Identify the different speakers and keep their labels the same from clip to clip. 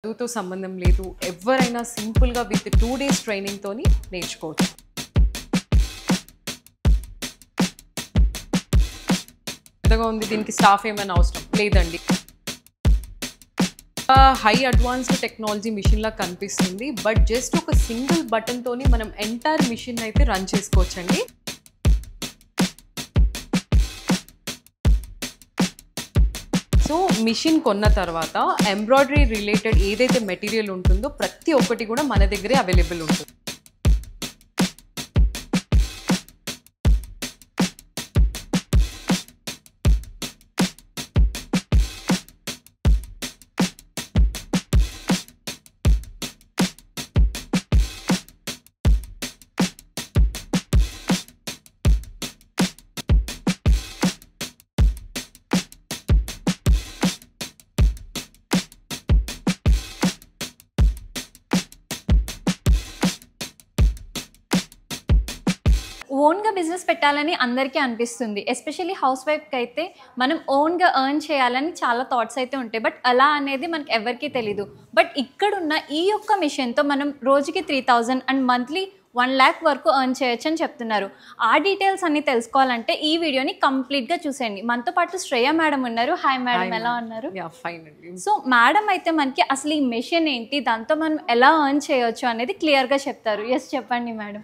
Speaker 1: చదువుతో సంబంధం లేదు. ఎవరైనా సింపుల్‌గా విత్ 2 డేస్ ట్రైనింగ్‌తోని నేర్చుకోవచ్చు. పెద్దగా ఉంది, దీనికి స్టాఫ్ ఏమైనా అవసరం లేదండి. హై అడ్వాన్స్డ్ టెక్నాలజీ మిషన్‌లా కనిపిస్తుంది. బట్ జస్ట్ ఒక సింగిల్ బటన్‌తోని మనం ఎంటైర్ మిషన్ అయితే రన్ చేసుకోవచ్చండి. సో మిషన్ కొన్న తర్వాత ఎంబ్రాయిడరీ రిలేటెడ్ ఏదైతే మెటీరియల్ ఉంటుందో ప్రతి ఒక్కటి కూడా మన దగ్గరే అవైలబుల్ ఉంటుంది.
Speaker 2: ఓన్గా బిజినెస్ పెట్టాలని అందరికీ అనిపిస్తుంది. ఎస్పెషల్లీ హౌస్ వైఫ్కి అయితే మనం ఓన్గా ఎర్న్ చేయాలని చాలా థాట్స్ అయితే ఉంటాయి. బట్ అలా అనేది మనకి ఎవరికీ తెలీదు. బట్ ఇక్కడున్న ఈ యొక్క మిషన్తో మనం రోజుకి 3000 అండ్ మంత్లీ 1 lakh వరకు ఎర్న్ చేయొచ్చు అని చెప్తున్నారు. ఆ డీటెయిల్స్ అన్ని తెలుసుకోవాలంటే ఈ వీడియోని కంప్లీట్గా చూసేయండి. మనతో పాటు శ్రేయ మేడం ఉన్నారు. హాయ్ మేడం, ఎలా ఉన్నారు?
Speaker 1: ఫైన్ అండి.
Speaker 2: సో మేడం అయితే మనకి అసలు ఈ మిషన్ ఏంటి, దాంతో మనం ఎలా ఎర్న్ చేయొచ్చు అనేది క్లియర్గా చెప్తారు. ఎస్, చెప్పండి మేడం.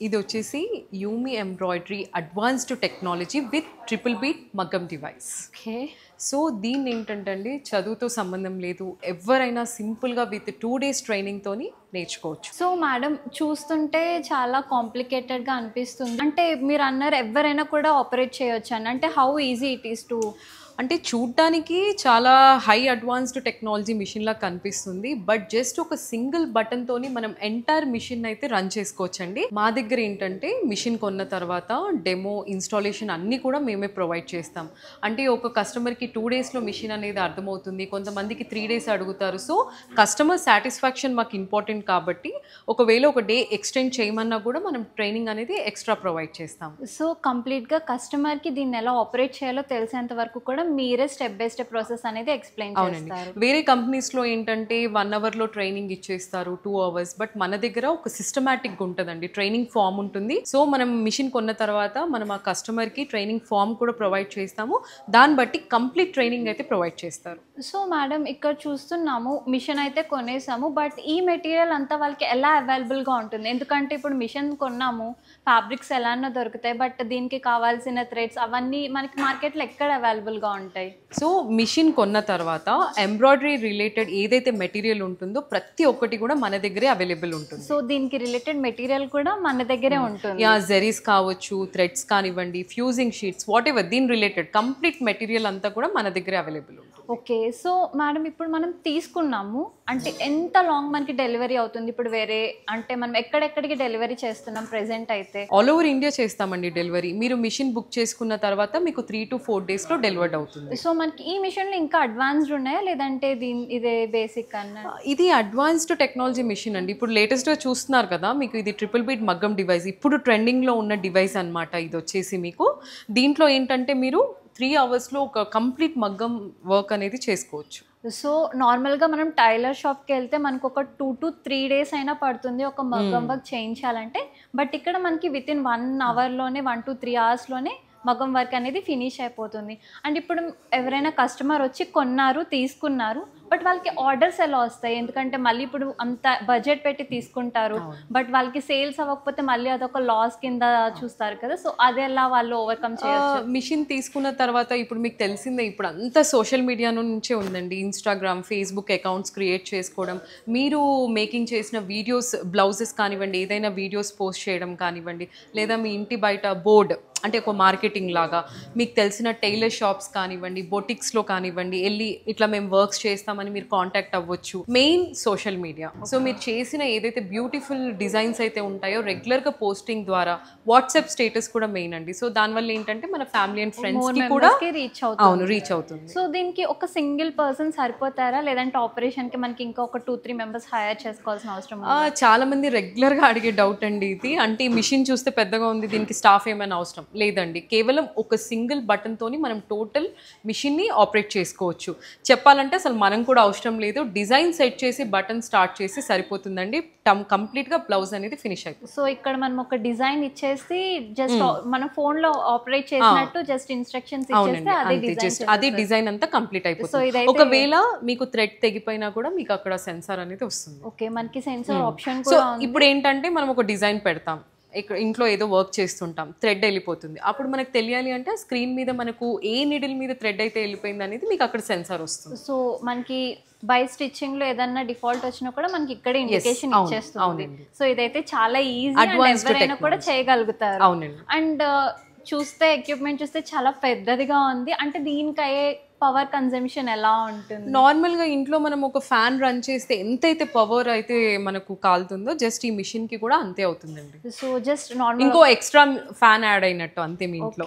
Speaker 1: ఇది వచ్చేసి Yumi embroidery advanced technology with triple beat మగ్గం డివైస్.
Speaker 2: ఓకే.
Speaker 1: సో దీన్ని ఏంటంటే అండి, చదువుతో సంబంధం లేదు. ఎవరైనా సింపుల్గా విత్ 2 డేస్ ట్రైనింగ్తోని నేర్చుకోవచ్చు.
Speaker 2: సో మేడం, చూస్తుంటే చాలా కాంప్లికేటెడ్గా అనిపిస్తుంది. అంటే మీరు అన్నారు ఎవరైనా కూడా ఆపరేట్ చేయొచ్చు అని. అంటే how easy it is to?
Speaker 1: అంటే చూడ్డానికి చాలా హై అడ్వాన్స్డ్ టెక్నాలజీ మిషన్లా కనిపిస్తుంది. బట్ జస్ట్ ఒక సింగిల్ బటన్తోని మనం ఎంటైర్ మిషన్ అయితే రన్ చేసుకోవచ్చండి. మా దగ్గర ఏంటంటే మిషన్ కొన్న తర్వాత డెమో, ఇన్స్టాలేషన్ అన్నీ కూడా మేమే ప్రొవైడ్ చేస్తాం. అంటే ఒక కస్టమర్కి 2 డేస్లో మిషన్ అనేది అర్థమవుతుంది, కొంతమందికి 3 డేస్ అడుగుతారు. సో కస్టమర్ సాటిస్ఫాక్షన్ మాకు ఇంపార్టెంట్ కాబట్టి ఒకవేళ ఒక డే ఎక్స్టెండ్ చేయమన్నా కూడా మనం ట్రైనింగ్ అనేది ఎక్స్ట్రా ప్రొవైడ్ చేస్తాం.
Speaker 2: సో కంప్లీట్గా కస్టమర్కి దీన్ని ఎలా ఆపరేట్ చేయాలో తెలిసేంత వరకు కూడా మీరే స్టెప్ బై స్టెప్ ప్రాసెస్ అనేది ఎక్స్ప్లెయిన్ చేస్తారు.
Speaker 1: వేరే కంపెనీస్లో ఏంటంటే 1 అవర్లో ట్రైనింగ్ ఇచ్చేస్తారు, 2 అవర్స్. బట్ మన దగ్గర ఒక సిస్టమాటిక్గా ఉంటుందండి, ట్రైనింగ్ ఫామ్ ఉంటుంది. సో మనం మిషన్ కొన్న తర్వాత మనం ఆ కస్టమర్కి ట్రైనింగ్ ఫామ్ కూడా ప్రొవైడ్ చేస్తాము. దాన్ని బట్టి కంప్లీట్ ట్రైనింగ్ అయితే ప్రొవైడ్ చేస్తారు.
Speaker 2: సో మేడం, ఇక్కడ చూస్తున్నాము మిషన్ అయితే కొనేసాము. బట్ ఈ మెటీరియల్ అంతా వాళ్ళకి ఎలా అవైలబుల్గా ఉంటుంది? ఎందుకంటే ఇప్పుడు మిషన్ కొన్నాము, ఫ్యాబ్రిక్స్ ఎలానో దొరుకుతాయి. బట్ దీనికి కావాల్సిన థ్రెడ్స్ అవన్నీ మనకి మార్కెట్లో ఎక్కడ అవైలబుల్గా ఉంటాయి?
Speaker 1: సో మిషన్ కొన్న తర్వాత ఎంబ్రాయిడరీ రిలేటెడ్ ఏదైతే మెటీరియల్ ఉంటుందో ప్రతి ఒక్కటి కూడా మన దగ్గరే అవైలబుల్ ఉంటుంది.
Speaker 2: సో దీనికి రిలేటెడ్ మెటీరియల్ కూడా మన దగ్గరే ఉంటుంది.
Speaker 1: జెరీస్ కావచ్చు, థ్రెడ్స్ కానివ్వండి, ఫ్యూజింగ్ షీట్స్, వాట్ ఎవర్ దీని రిలేటెడ్ కంప్లీట్ మెటీరియల్ అంతా కూడా మన దగ్గరే అవైలబుల్ ఉంటుంది.
Speaker 2: ఓకే. సో మేడం, ఇప్పుడు మనం తీసుకున్నాము అంటే ఎంత లాంగ్ మనకి డెలివరీ అవుతుంది? ఇప్పుడు వేరే అంటే మనం ఎక్కడెక్కడికి డెలివరీ చేస్తున్నాం ప్రెసెంట్ అయితే?
Speaker 1: ఆల్ ఓవర్ ఇండియా చేస్తామండి డెలివరీ. మీరు మిషన్ బుక్ చేసుకున్న తర్వాత మీకు 3 to 4 డేస్లో డెలివర్డ్ అవుతుంది.
Speaker 2: సో మనకి ఈ మిషన్లో ఇంకా అడ్వాన్స్డ్ ఉన్నాయా, లేదంటే ఇదే బేసిక్ అన్న?
Speaker 1: ఇది అడ్వాన్స్డ్ టెక్నాలజీ మిషన్ అండి. ఇప్పుడు లేటెస్ట్గా చూస్తున్నారు కదా, మీకు ఇది ట్రిపుల్ బీట్ మగ్గం డివైస్, ఇప్పుడు ట్రెండింగ్లో ఉన్న డివైస్ అనమాట. ఇది వచ్చేసి మీకు దీంట్లో ఏంటంటే మీరు 3 అవర్స్లో ఒక కంప్లీట్ మగ్గం వర్క్ అనేది చేసుకోవచ్చు.
Speaker 2: సో నార్మల్గా మనం టైలర్ షాప్కి వెళ్తే మనకు ఒక 2 to 3 డేస్ అయినా పడుతుంది ఒక మగ్గం వర్క్ చేయించాలంటే. బట్ ఇక్కడ మనకి విత్ ఇన్ 1 అవర్లోనే 1 to 3 అవర్స్లోనే మగ్గం వర్క్ అనేది ఫినిష్ అయిపోతుంది. అండ్ ఇప్పుడు ఎవరైనా కస్టమర్ వచ్చి కొన్నారు, తీసుకున్నారు, బట్ వాళ్ళకి ఆర్డర్స్ ఎలా వస్తాయి? ఎందుకంటే మళ్ళీ ఇప్పుడు అంత బడ్జెట్ పెట్టి తీసుకుంటారు, బట్ వాళ్ళకి సేల్స్ అవ్వకపోతే మళ్ళీ అదొక లాస్ కింద చూస్తారు కదా. సో అది ఎలా వాళ్ళు ఓవర్కమ్ చేయొచ్చు?
Speaker 1: మిషన్ తీసుకున్న తర్వాత ఇప్పుడు మీకు తెలిసిందే, ఇప్పుడు అంతా సోషల్ మీడియా నుంచే ఉందండి. ఇన్స్టాగ్రామ్, ఫేస్బుక్ అకౌంట్స్ క్రియేట్ చేసుకోవడం, మీరు మేకింగ్ చేసిన వీడియోస్, బ్లౌజెస్ కానివ్వండి, ఏదైనా వీడియోస్ పోస్ట్ చేయడం కానివ్వండి, లేదా మీ ఇంటి బయట బోర్డ్ అంటే ఒక మార్కెటింగ్ లాగా మీకు తెలిసిన టైలర్ షాప్స్ కానివ్వండి, బొటిక్స్లో కానివ్వండి వెళ్ళి ఇట్లా మేము వర్క్స్ చేస్తామని మీరు కాంటాక్ట్ అవ్వచ్చు. Main social media. సో మీరు చేసిన ఏదైతే బ్యూటిఫుల్ డిజైన్స్ అయితే ఉంటాయో రెగ్యులర్గా పోస్టింగ్ ద్వారా వాట్సాప్ స్టేటస్ కూడా మెయిన్ అండి. సో దానివల్ల ఏంటంటే మన ఫ్యామిలీ అండ్ ఫ్రెండ్స్కి కూడా
Speaker 2: రీచ్ అవుతుంది.
Speaker 1: రీచ్ అవుతుంది.
Speaker 2: సో దీనికి ఒక సింగిల్ పర్సన్ సరిపోతారా, లేదంటే ఆపరేషన్కి మనకి ఇంకా ఒక 2-3 మెంబర్స్ హైర్ చేసుకోవాల్సిన అవసరం?
Speaker 1: చాలా మంది రెగ్యులర్గా అడిగే డౌట్ అండి ఇది. అంటే ఈ మిషన్ చూస్తే పెద్దగా ఉంది, దీనికి స్టాఫ్ ఏమైనా అవసరం లేదండి, కేవలం ఒక సింగిల్ బటన్తోని మనం టోటల్ మిషన్ని ఆపరేట్ చేసుకోవచ్చు. చెప్పాలంటే అసలు మనం కూడా అవసరం లేదు, డిజైన్ సెట్ చేసి బటన్ స్టార్ట్ చేసి సరిపోతుందండి. కంప్లీట్గా బ్లౌజ్ అనేది ఫినిష్ అయిపోతుంది.
Speaker 2: సో ఇక్కడ మనం ఒక డిజైన్ ఇచ్చేసి జస్ట్ మన ఫోన్ లో ఆపరేట్ చేసినట్టు జస్ట్ ఇన్స్ట్రక్షన్స్ ఇచ్చేస్తే
Speaker 1: అది డిజైన్ అంతా కంప్లీట్ అయిపోతుంది. ఒకవేళ మీకు థ్రెడ్ తెగిపోయినా కూడా మీకు అక్కడ సెన్సార్ అనేది వస్తుంది.
Speaker 2: ఓకే, మనకి సెన్సార్ ఆప్షన్
Speaker 1: సో ఇప్పుడు ఏంటంటే మనం ఒక డిజైన్ పెడతాం, ఇక్కడ ఇంట్లో ఏదో వర్క్ చేస్తుంటాం, థ్రెడ్ వెళ్ళిపోతుంది. అప్పుడు మనకు తెలియాలి అంటే స్క్రీన్ మీద మనకు ఏ నీడిల్ మీద థ్రెడ్ అయితే వెళ్ళిపోయింది అనేది మీకు అక్కడ సెన్సార్ వస్తుంది.
Speaker 2: సో మనకి బై స్టిచ్చింగ్ లో ఏదైనా డిఫాల్ట్ వచ్చినా కూడా మనకి ఇక్కడే ఇండికేషన్ ఇచ్చేస్తుంది. సో ఇదైతే చాలా ఈజీ, ఎవరైనా కూడా చేయగలుగుతారు.
Speaker 1: అవునండి.
Speaker 2: అండ్ చూస్తే ఎక్విప్మెంట్ చూస్తే చాలా పెద్దదిగా ఉంది. అంటే దీనికి అయ్యే పవర్ కన్జంప్షన్ ఎలా ఉంటుంది?
Speaker 1: నార్మల్గా ఇంట్లో మనం ఒక ఫ్యాన్ రన్ చేస్తే ఎంతైతే పవర్ అయితే మనకు కాలుతుందో జస్ట్ ఈ మిషన్ కి కూడా అంతే అవుతుందండి.
Speaker 2: సో జస్ట్ నార్మల్
Speaker 1: ఇంకో ఎక్స్ట్రా ఫ్యాన్ యాడ్ అయినట్టు అంతే మీ ఇంట్లో.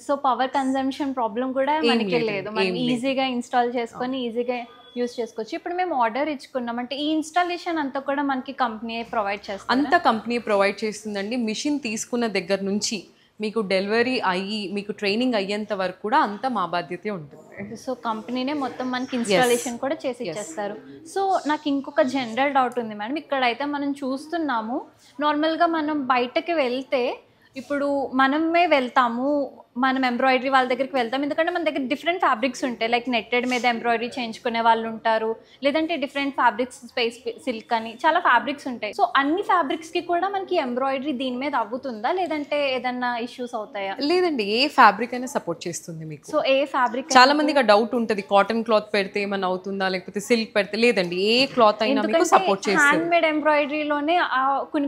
Speaker 2: సో పవర్ కన్జంప్షన్ ప్రాబ్లం కూడా మనకి లేదు, మనం ఈజీగా ఇన్స్టాల్ చేసుకొని ఈజీగా యూస్ చేసుకోవచ్చు. ఇప్పుడు మేము ఆర్డర్ ఇచ్చుకున్నాం అంటే ఈ ఇన్స్టాలేషన్ అంతా కూడా మనకి కంపెనీ ప్రొవైడ్ చేస్తుంది?
Speaker 1: అంతా కంపెనీ ప్రొవైడ్ చేస్తుందండి. మిషన్ తీసుకున్న దగ్గర నుంచి మీకు డెలివరీ అయ్యి మీకు ట్రైనింగ్ అయ్యేంత వరకు కూడా అంతా మా బాధ్యతే ఉంటుంది.
Speaker 2: సో కంపెనీనే మొత్తం మనకి ఇన్స్టాలేషన్ కూడా చేసి ఇచ్చేస్తారు. సో నాకు ఇంకొక జనరల్ డౌట్ ఉంది మేడం, ఇక్కడైతే మనం చూస్తున్నాము నార్మల్గా మనం బయటకి వెళ్తే ఇప్పుడు మనమే వెళ్తాము, మనం ఎంబ్రాయిడరీ వాళ్ళ దగ్గరికి వెళ్తాం, ఎందుకంటే మన దగ్గర డిఫరెంట్ ఫ్యాబ్రిక్స్ ఉంటాయి. లైక్ నెట్టెడ్ మీద ఎంబ్రాయిడరీ చేయించుకునే వాళ్ళు ఉంటారు, లేదంటే డిఫరెంట్ ఫ్యాబ్రిక్స్, స్పేస్ సిల్క్ అని చాలా ఫ్యాబ్రిక్స్ ఉంటాయి. సో అన్ని ఫ్యాబ్రిక్స్కి కూడా మనకి ఎంబ్రాయిడరీ దీని మీద అవ్వుతుందా, లేదంటే ఏదన్నా ఇష్యూస్ అవుతాయా?
Speaker 1: లేదండి, ఏ ఫ్యాబ్రిక్ అయినా సపోర్ట్ చేస్తుంది మీకు.
Speaker 2: సో ఏ ఫ్యాబ్రిక్,
Speaker 1: చాలా మందికి డౌట్ ఉంటుంది, కాటన్ క్లాత్ పెడితే ఏమన్నా అవుతుందా, లేకపోతే సిల్క్ పెడితే. లేదండి, ఏ క్లాత్ అయినా మీకు సపోర్ట్ చేస్తుంది.
Speaker 2: హ్యాండ్ మేడ్ ఎంబ్రాయిడరీలోనే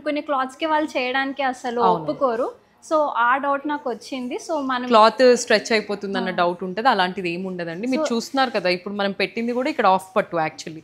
Speaker 2: కొన్ని క్లాత్స్కి వాళ్ళు చేయడానికి అసలు ఒప్పుకోరు. సో ఆ డౌట్ నాకు వచ్చింది. సో మనం
Speaker 1: క్లాత్ స్ట్రెచ్ అయిపోతుంది అన్న డౌట్ ఉంటుంది, అలాంటిది ఏమి ఉండదండి. మీరు చూస్తున్నారు కదా, ఇప్పుడు మనం పెట్టింది కూడా ఇక్కడ ఆఫ్ పట్టు. యాక్చువల్లీ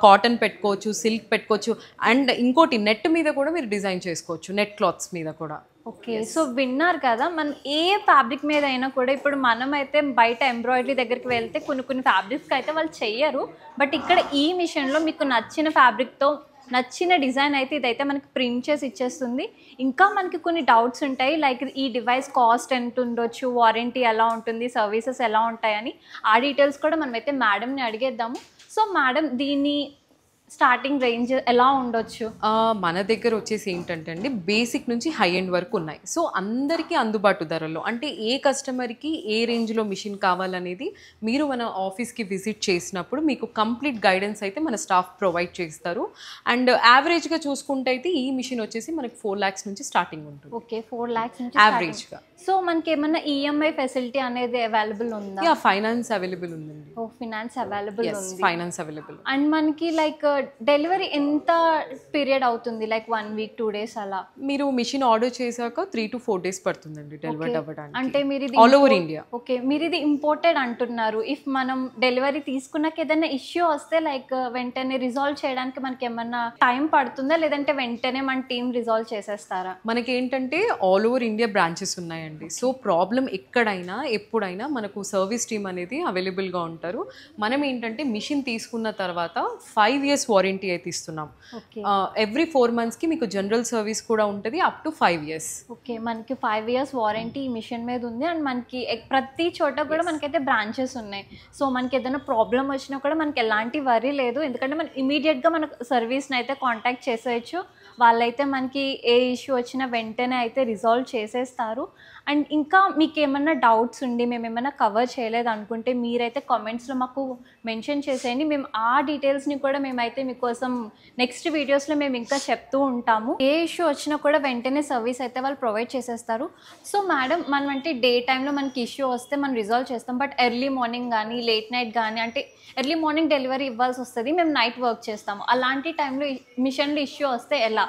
Speaker 1: కాటన్ పెట్టుకోవచ్చు, సిల్క్ పెట్టుకోవచ్చు, అండ్ ఇంకోటి నెట్ మీద కూడా మీరు డిజైన్ చేసుకోవచ్చు, నెట్ క్లాత్స్ మీద కూడా.
Speaker 2: ఓకే, సో విన్నారు కదా, మనం ఏ ఫ్యాబ్రిక్ మీద అయినా కూడా ఇప్పుడు మనం అయితే బయట ఎంబ్రాయిడరీ దగ్గరికి వెళ్తే కొన్ని ఫ్యాబ్రిక్స్కి అయితే వాళ్ళు చెయ్యరు. బట్ ఇక్కడ ఈ మిషన్లో మీకు నచ్చిన ఫ్యాబ్రిక్తో నచ్చిన డిజైన్ అయితే ఇదైతే మనకి ప్రింట్ చేసి ఇచ్చేస్తుంది. ఇంకా మనకి కొన్ని డౌట్స్ ఉంటాయి, లైక్ ఈ డివైస్ కాస్ట్ ఎంత ఉండొచ్చు, వారంటీ ఎలా ఉంటుంది, సర్వీసెస్ ఎలా ఉంటాయని. ఆ డీటెయిల్స్ కూడా మనమైతే మేడంని అడిగేద్దాము. సో మేడం, దీన్ని స్టార్టింగ్ రేంజ్ ఎలా ఉండొచ్చు?
Speaker 1: మన దగ్గర వచ్చేసి ఏంటంటే అండి, బేసిక్ నుంచి హై ఎండ్ వరకు ఉన్నాయి. సో అందరికీ అందుబాటు ధరల్లో, అంటే ఏ కస్టమర్కి ఏ రేంజ్లో మిషన్ కావాలనేది మీరు మన ఆఫీస్కి విజిట్ చేసినప్పుడు మీకు కంప్లీట్ గైడెన్స్ అయితే మన స్టాఫ్ ప్రొవైడ్ చేస్తారు. అండ్ యావరేజ్గా చూసుకుంటే అయితే ఈ మిషన్ వచ్చేసి మనకి 4 lakhs నుంచి స్టార్టింగ్ ఉంటుంది.
Speaker 2: ఓకే, 4 lakhs నుంచి
Speaker 1: యావరేజ్గా.
Speaker 2: సో మనకి ఏమన్నా ఈఎంఐ ఫెసిలిటీ అనేది అవైలబుల్ ఉందా?
Speaker 1: యా, ఫైనాన్స్ అవైలబుల్ ఉందండి.
Speaker 2: ఓ, ఫైనాన్స్ అవైలబుల్ ఉంది.
Speaker 1: Finance available.
Speaker 2: అండ్ మనకి లైక్ డెలివరీ ఎంత పీరియడ్ అవుతుంది? లైక్ 1 week 2 days అలా?
Speaker 1: మీరు మిషన్ ఆర్డర్ చేశాక 3 to 4 days పడుతుందండి డెలివరీ అవ్వడానికి.
Speaker 2: అంటే మీరు ఇది
Speaker 1: ఆల్ ఓవర్ ఇండియా.
Speaker 2: ఓకే, మీరు ఇది ఇంపోర్టెడ్ అంటున్నారు. ఇఫ్ మనం డెలివరీ తీసుకున్నాక ఏదైనా ఇష్యూ వస్తే లైక్ వెంటనే రిజాల్వ్ చేయడానికి మనకి ఏమన్నా టైం పడుతుందా, లేదంటే వెంటనే మన టీం రిజాల్వ్ చేసేస్తారా?
Speaker 1: మనకి ఏంటంటే ఆల్ ఓవర్ ఇండియా బ్రాంచెస్ ఉన్నాయండి. సో ప్రాబ్లం ఎక్కడైనా ఎప్పుడైనా మనకు సర్వీస్ టీమ్ అనేది అవైలబుల్గా ఉంటారు. మనం ఏంటంటే మిషన్ తీసుకున్న తర్వాత 5 years వారంటీ అయితే ఇస్తున్నాం. ఎవ్రీ 4 monthsకి మీకు జనరల్ సర్వీస్ కూడా ఉంటుంది, అప్ టు 5 years.
Speaker 2: ఓకే, మనకి 5 years వారంటీ ఈ మిషన్ మీద ఉంది. అండ్ మనకి ప్రతి చోట కూడా మనకైతే బ్రాంచెస్ ఉన్నాయి. సో మనకి ఏదైనా ప్రాబ్లం వచ్చినా కూడా మనకి ఎలాంటి వరీ లేదు, ఎందుకంటే మనం ఇమీడియట్గా మన సర్వీస్ని అయితే కాంటాక్ట్ చేసేయచ్చు. వాళ్ళైతే మనకి ఏ ఇష్యూ వచ్చినా వెంటనే అయితే రిజాల్వ్ చేసేస్తారు. అండ్ ఇంకా మీకు ఏమన్నా డౌట్స్ ఉండి మేము ఏమైనా కవర్ చేయలేదు అనుకుంటే మీరైతే కామెంట్స్లో మాకు మెన్షన్ చేసేయండి. మేము ఆ డీటెయిల్స్ని కూడా మేమైతే మీకోసం నెక్స్ట్ వీడియోస్లో మేము ఇంకా చెప్తూ ఉంటాము. ఏ ఇష్యూ వచ్చినా కూడా వెంటనే సర్వీస్ అయితే వాళ్ళు ప్రొవైడ్ చేసేస్తారు. సో మేడం, మనం అంటే డే టైంలో మనకి ఇష్యూ వస్తే మనం రిజాల్వ్ చేస్తాం, బట్ ఎర్లీ మార్నింగ్ కానీ లేట్ నైట్ కానీ, అంటే ఎర్లీ మార్నింగ్ డెలివరీ ఇవ్వాల్సి వస్తుంది, మేము నైట్ వర్క్ చేస్తాము. అలాంటి టైంలో మిషన్లో ఇష్యూ వస్తే ఎలా?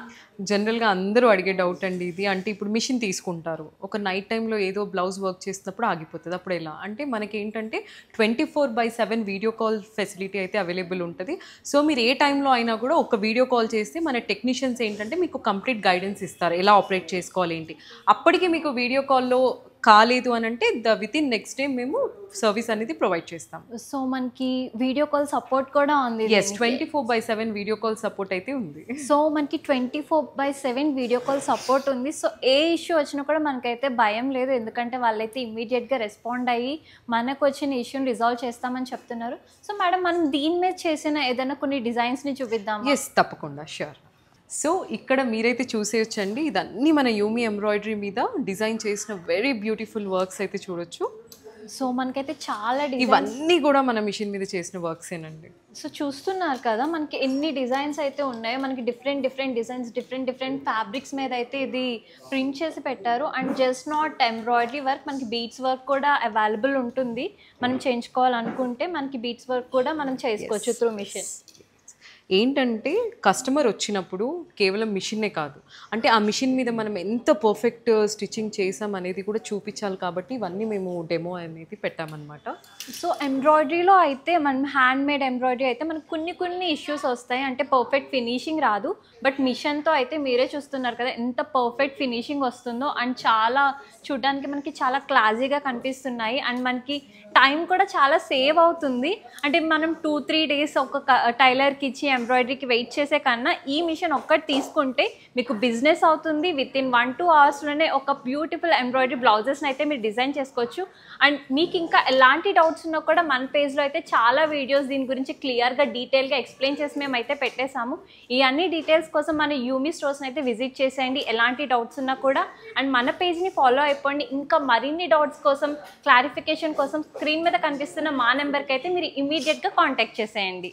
Speaker 1: జనరల్గా అందరూ అడిగే డౌట్ అండి ఇది. అంటే ఇప్పుడు మిషన్ తీసుకుంటారు, ఒక నైట్ టైంలో ఏదో బ్లౌజ్ వర్క్ చేసినప్పుడు ఆగిపోతుంది, అప్పుడు ఎలా అంటే మనకి ఏంటంటే 24/7 వీడియో కాల్ ఫెసిలిటీ అయితే అవైలబుల్ ఉంటుంది. సో మీరు ఏ టైంలో అయినా కూడా ఒక వీడియో కాల్ చేస్తే మన టెక్నీషియన్స్ ఏంటంటే మీకు కంప్లీట్ గైడెన్స్ ఇస్తారు, ఎలా ఆపరేట్ చేసుకోవాలి ఏంటి. అప్పటికి మీకు వీడియో కాల్లో కాలేదు అని అంటే విత్ ఇన్ నెక్స్ట్ డే మేము సర్వీస్ అనేది ప్రొవైడ్ చేస్తాం.
Speaker 2: సో మనకి వీడియో కాల్ సపోర్ట్ కూడా ఉంది.
Speaker 1: ఎస్ 24/7 వీడియో కాల్ సపోర్ట్ అయితే ఉంది.
Speaker 2: సో మనకి 24/7 వీడియో కాల్ సపోర్ట్ ఉంది. సో ఏ ఇష్యూ వచ్చినా కూడా మనకైతే భయం లేదు, ఎందుకంటే వాళ్ళైతే ఇమ్మీడియట్గా రెస్పాండ్ అయ్యి మనకు వచ్చిన ఇష్యూని రిజాల్వ్ చేస్తామని చెప్తున్నారు. సో మేడం మనం దీని మీద చేసిన ఏదైనా కొన్ని డిజైన్స్ని చూపిద్దాం.
Speaker 1: ఎస్ తప్పకుండా, షూర్. సో ఇక్కడ మీరైతే చూసేయచ్చండి, ఇదన్నీ మన యూమి ఎంబ్రాయిడరీ మీద డిజైన్ చేసిన వెరీ బ్యూటిఫుల్ వర్క్స్ అయితే చూడొచ్చు.
Speaker 2: సో మనకైతే చాలా
Speaker 1: ఇవన్నీ కూడా మన మిషన్ మీద చేసిన వర్క్సేనండి.
Speaker 2: సో చూస్తున్నారు కదా మనకి ఎన్ని డిజైన్స్ అయితే ఉన్నాయో, మనకి డిఫరెంట్ డిజైన్స్ డిఫరెంట్ ఫ్యాబ్రిక్స్ మీద అయితే ఇది ప్రింట్ చేసి పెట్టారు. And just not embroidery work, మనకి బీడ్స్ వర్క్ కూడా అవైలబుల్ ఉంటుంది. మనం చేయించుకోవాలనుకుంటే మనకి బీడ్స్ వర్క్ కూడా మనం చేసుకోవచ్చు త్రూ మిషన్.
Speaker 1: ఏంటంటే కస్టమర్ వచ్చినప్పుడు కేవలం మిషన్నే కాదు, అంటే ఆ మిషన్ మీద మనం ఎంత పర్ఫెక్ట్ స్టిచ్చింగ్ చేసాం అనేది కూడా చూపించాలి, కాబట్టి ఇవన్నీ మేము డెమో అనేది పెట్టామన్నమాట.
Speaker 2: సో ఎంబ్రాయిడరీలో అయితే మనం హ్యాండ్ మేడ్ ఎంబ్రాయిడరీ అయితే మనకు కొన్ని ఇష్యూస్ వస్తాయి, అంటే పర్ఫెక్ట్ ఫినిషింగ్ రాదు. బట్ మిషన్తో అయితే మీరే చూస్తున్నారు కదా ఎంత పర్ఫెక్ట్ ఫినిషింగ్ వస్తుందో, అండ్ చాలా చూడడానికి మనకి చాలా క్లాసీగా కనిపిస్తున్నాయి. అండ్ మనకి టైం కూడా చాలా సేవ్ అవుతుంది. అంటే మనం 2-3 days ఒక టైలర్కి ఇచ్చి ఎంబ్రాయిడరీకి వెయిట్ చేసే కన్నా ఈ మిషన్ ఒక్కటి తీసుకుంటే మీకు బిజినెస్ అవుతుంది. విత్ ఇన్ 1-2 hours ఒక బ్యూటిఫుల్ ఎంబ్రాయిడరీ బ్లౌజెస్ని అయితే మీరు డిజైన్ చేసుకోవచ్చు. అండ్ మీకు ఇంకా ఎలాంటి డౌట్స్ ఉన్నా కూడా మన పేజ్లో అయితే చాలా వీడియోస్ దీని గురించి క్లియర్గా డీటెయిల్గా ఎక్స్ప్లెయిన్ చేసి మేము అయితే పెట్టేశాము. ఈ అన్ని డీటెయిల్స్ కోసం మన యూమి స్టోర్స్ని అయితే విజిట్ చేసేయండి, ఎలాంటి డౌట్స్ ఉన్నా కూడా. అండ్ మన పేజ్ని ఫాలో అయిపోండి. ఇంకా మరిన్ని డౌట్స్ కోసం, క్లారిఫికేషన్ కోసం స్క్రీన్ మీద కనిపిస్తున్న మా నెంబర్కి అయితే మీరు ఇమీడియట్గా కాంటాక్ట్ చేసేయండి.